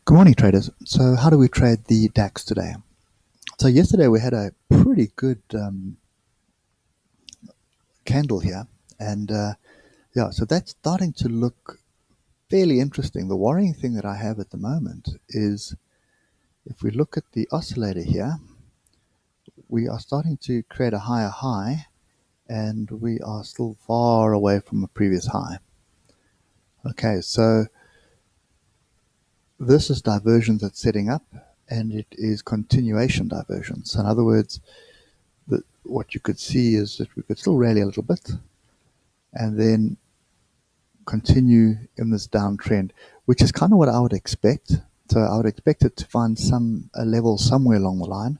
Good morning, traders. So how do we trade the DAX today? So yesterday we had a pretty good candle here, and yeah, so that's starting to look fairly interesting. The worrying thing that I have at the moment is if we look at the oscillator here, we are starting to create a higher high, and we are still far away from a previous high. Okay, so this is divergence that's setting up, and it is continuation divergence. In other words, what you could see is that we could still rally a little bit and then continue in this downtrend, which is kind of what I would expect. So I would expect it to find a level somewhere along the line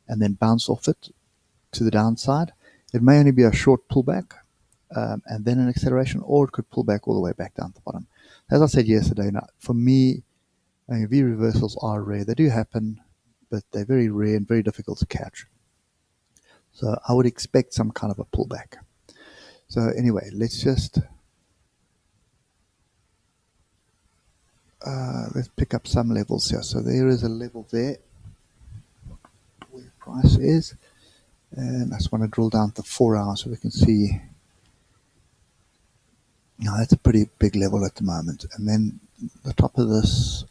and then bounce off it to the downside. It may only be a short pullback and then an acceleration, or it could pull back all the way back down to the bottom. As I said yesterday, now, for me, V reversals are rare. They do happen, but they're very rare and very difficult to catch. So I would expect some kind of a pullback. So anyway, let's just let's pick up some levels here. So there is a level there where price is, and I just want to drill down to 4 hours so we can see. Now that's a pretty big level at the moment, and then the top of this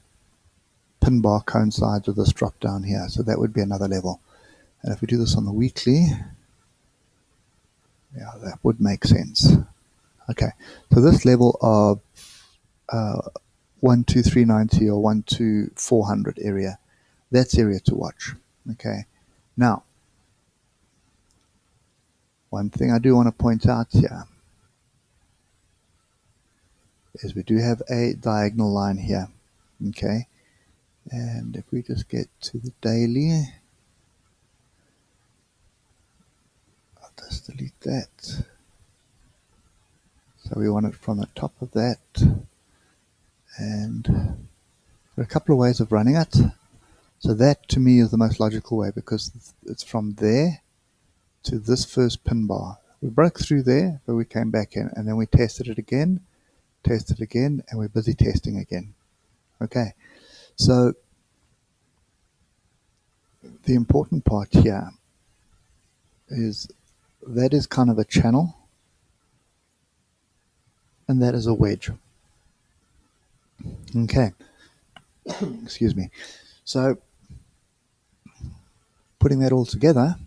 pin bar coincides with this drop down here, so that would be another level. And if we do this on the weekly, yeah, that would make sense. Okay, so this level of 12390 or 12400 area, that's area to watch. Okay, now one thing I do want to point out here is we do have a diagonal line here. Okay, and if we just get to the daily, I'll just delete that. So we want it from the top of that, and there are a couple of ways of running it. So that to me is the most logical way, because it's from there to this first pin bar. We broke through there, but we came back in, and then we tested it again, and we're busy testing again. Okay, so the important part here is that is kind of a channel, and that is a wedge. Okay, excuse me. So putting that all together,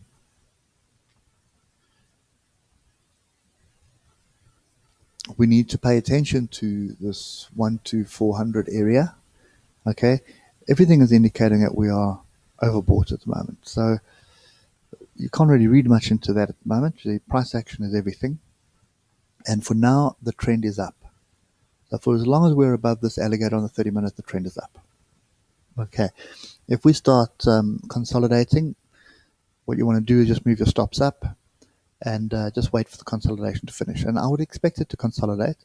we need to pay attention to this 12400 area. Okay, everything is indicating that we are overbought at the moment, so you can't really read much into that at the moment. The price action is everything, and for now the trend is up. So for as long as we're above this alligator on the 30-minute, the trend is up. Okay, if we start consolidating, what you want to do is just move your stops up and just wait for the consolidation to finish. And I would expect it to consolidate.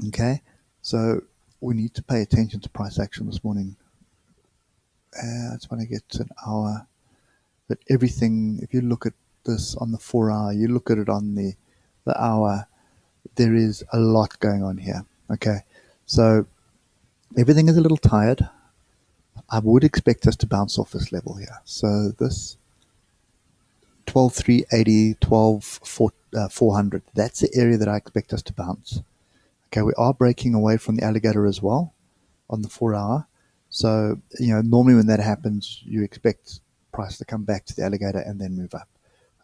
Okay, so we need to pay attention to price action this morning. I just want to get to an hour. But everything, if you look at this on the 4 hour, you look at it on the hour, there is a lot going on here. Okay, so everything is a little tired. I would expect us to bounce off this level here. So this 12,380, 12,400, that's the area that I expect us to bounce. Okay, we are breaking away from the alligator as well on the 4 hour. So, normally when that happens, you expect price to come back to the alligator and then move up.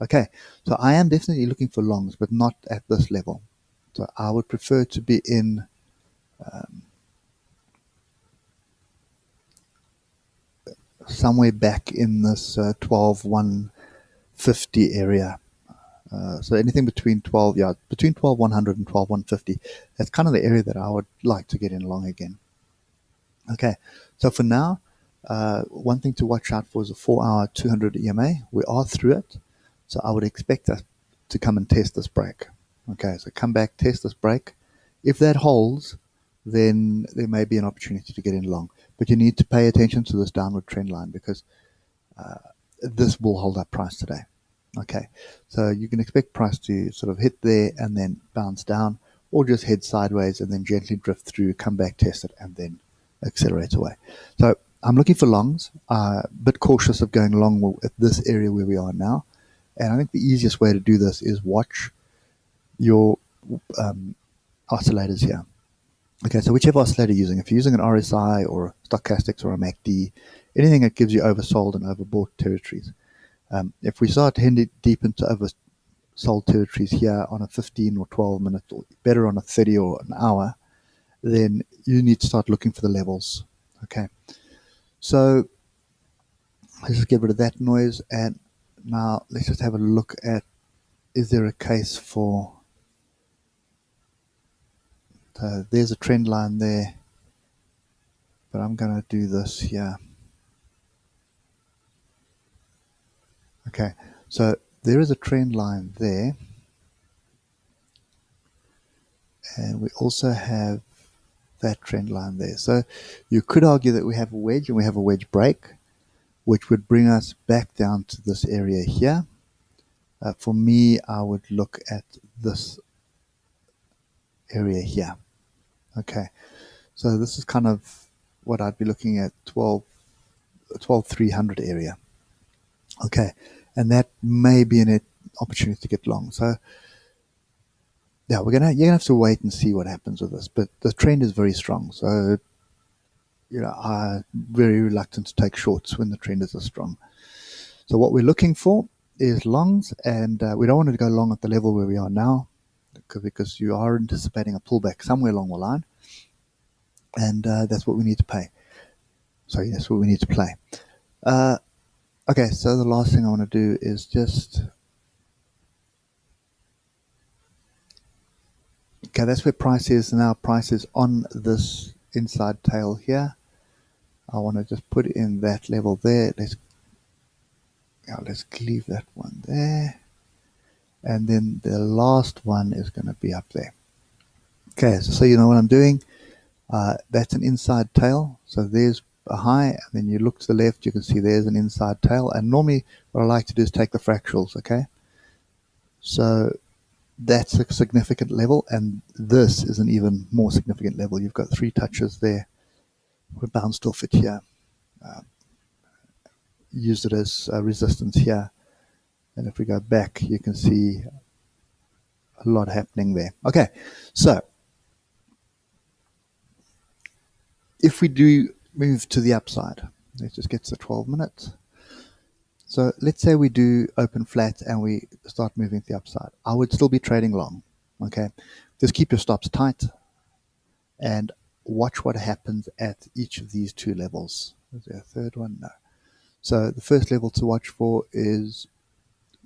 Okay, so I am definitely looking for longs, but not at this level. So I would prefer to be in somewhere back in this 12,150 area. So anything between 12,100 and 12,150. That's kind of the area that I would like to get in long again. Okay, so for now, one thing to watch out for is a 4 hour 200 EMA. We are through it, so I would expect us to come and test this break. Okay, so come back, test this break. If that holds, then there may be an opportunity to get in long. But you need to pay attention to this downward trend line, because this will hold up price today. Okay, so you can expect price to sort of hit there and then bounce down, or just head sideways and then gently drift through, come back, test it, and then accelerate away. So I'm looking for longs, a bit cautious of going long at this area where we are now. And I think the easiest way to do this is watch your oscillators here. Okay, so whichever oscillator you're using, if you're using an RSI or a stochastics or a MACD, anything that gives you oversold and overbought territories. If we start heading deep into oversold territories here on a 15 or 12 minute, or better on a 30 or an hour, then you need to start looking for the levels. Okay, so let's just get rid of that noise, and now let's just have a look at, is there a case for, there's a trend line there, but I'm going to do this here. Okay, so there is a trend line there, and we also have that trend line there. So you could argue that we have a wedge and we have a wedge break, which would bring us back down to this area here. For me, I would look at this area here. Okay, so this is kind of what I'd be looking at, 12,300 area. Okay, and that may be an opportunity to get long. So yeah, you're gonna have to wait and see what happens with this, but the trend is very strong. So I'm very reluctant to take shorts when the trend is this strong. So what we're looking for is longs, and we don't want to go long at the level where we are now, because you are anticipating a pullback somewhere along the line, and that's what we need to pay. Sorry, that's what we need to play. Okay, so the last thing I want to do is just, okay, that's where price is now. Price is on this inside tail here. I want to just put in that level there. Let's leave that one there. And then the last one is going to be up there. Okay, so you know what I'm doing. That's an inside tail. So there's a high, and then you look to the left, you can see there's an inside tail. And normally what I like to do is take the fractals, okay? So that's a significant level, and this is an even more significant level. You've got 3 touches there. We bounced off it here. Used it as resistance here. And if we go back, you can see a lot happening there. Okay, so if we do move to the upside, let's just get to the 12 minutes. So let's say we do open flat and we start moving to the upside. I would still be trading long, okay? Just keep your stops tight and watch what happens at each of these 2 levels. Is there a third one? No. So the first level to watch for is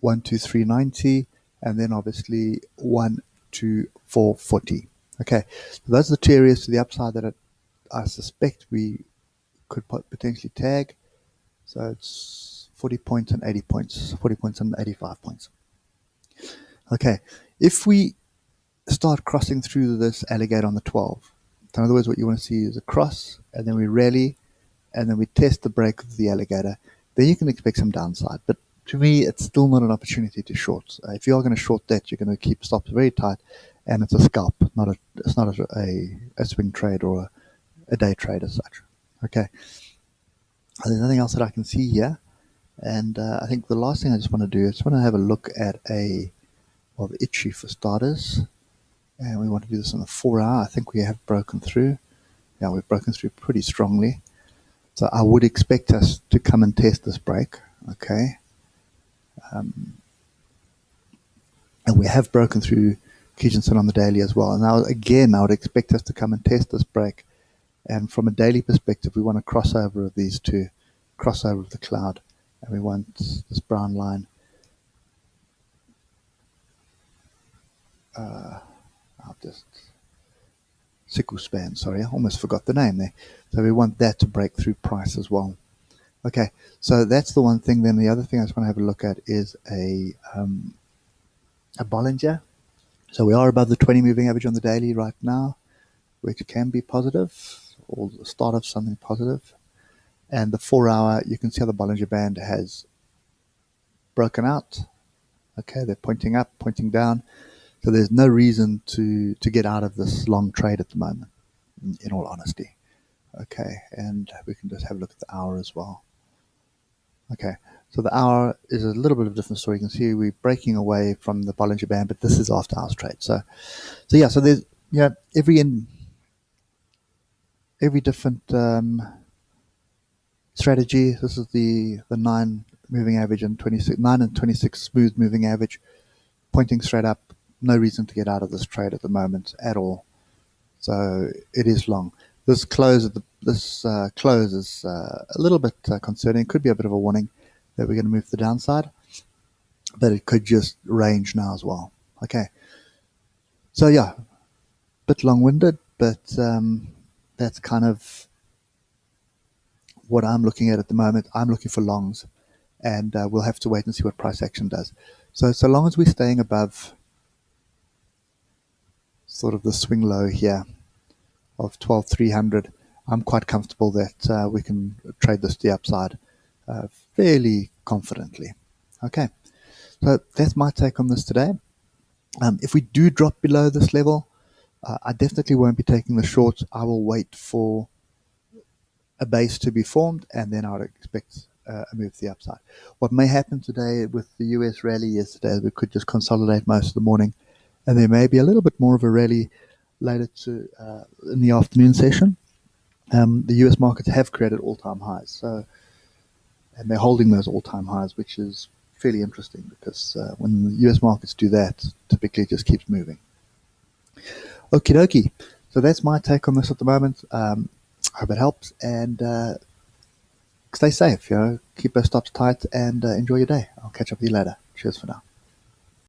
123.90, and then obviously 124.40. Okay, so those are the 2 areas to the upside that I suspect we could potentially tag. So it's 40 points and 80 points, 40 points and 85 points. Okay, if we start crossing through this alligator on the 12, in other words, what you want to see is a cross, and then we rally, and then we test the break of the alligator, then you can expect some downside. But to me, it's still not an opportunity to short. If you are going to short that, you're going to keep stops very tight, and it's a scalp, it's not a swing trade or a day trade as such. Okay, there's nothing else that I can see here, and I think the last thing I just want to do is have a look at the Ichi for starters, and we want to do this on the 4 hour. I think we have broken through. Yeah, we've broken through pretty strongly. So I would expect us to come and test this break, okay? And we have broken through Kijinson on the daily as well. And now, again, I would expect us to come and test this break. And from a daily perspective, we want a crossover of these 2, crossover of the cloud. And we want this brown line. I'll just... Sickle span, sorry, I almost forgot the name there. So we want that to break through price as well. Okay, so that's the one thing. Then the other thing I just want to have a look at is a Bollinger. So we are above the 20 moving average on the daily right now, which can be positive, or the start of something positive. And the 4 hour, you can see how the Bollinger Band has broken out. Okay, they're pointing up, pointing down. So there's no reason to get out of this long trade at the moment, in all honesty. Okay, and we can just have a look at the hour as well. Okay, so the hour is a little bit of a different story. You can see we're breaking away from the Bollinger Band, but this is after hours trade. So yeah, so there's every different strategy. This is the 9 moving average and 9 and 26 smooth moving average, pointing straight up. No reason to get out of this trade at the moment at all. So it is long. This close is a little bit concerning. Could be a bit of a warning that we're going to move to the downside, but it could just range now as well. Okay. So yeah, bit long-winded, but that's kind of what I'm looking at the moment. I'm looking for longs, and we'll have to wait and see what price action does. So long as we're staying above sort of the swing low here of 12,300, I'm quite comfortable that we can trade this to the upside fairly confidently. Okay, so that's my take on this today. If we do drop below this level, I definitely won't be taking the short. I will wait for a base to be formed, and then I would expect a move to the upside. What may happen today with the US rally yesterday, we could just consolidate most of the morning, and there may be a little bit more of a rally later in the afternoon session. The US markets have created all-time highs, and they're holding those all-time highs, which is fairly interesting because when the US markets do that, typically it just keeps moving. Okie dokie. So that's my take on this at the moment. I hope it helps, and stay safe. Keep those stops tight, and enjoy your day. I'll catch up with you later. Cheers for now.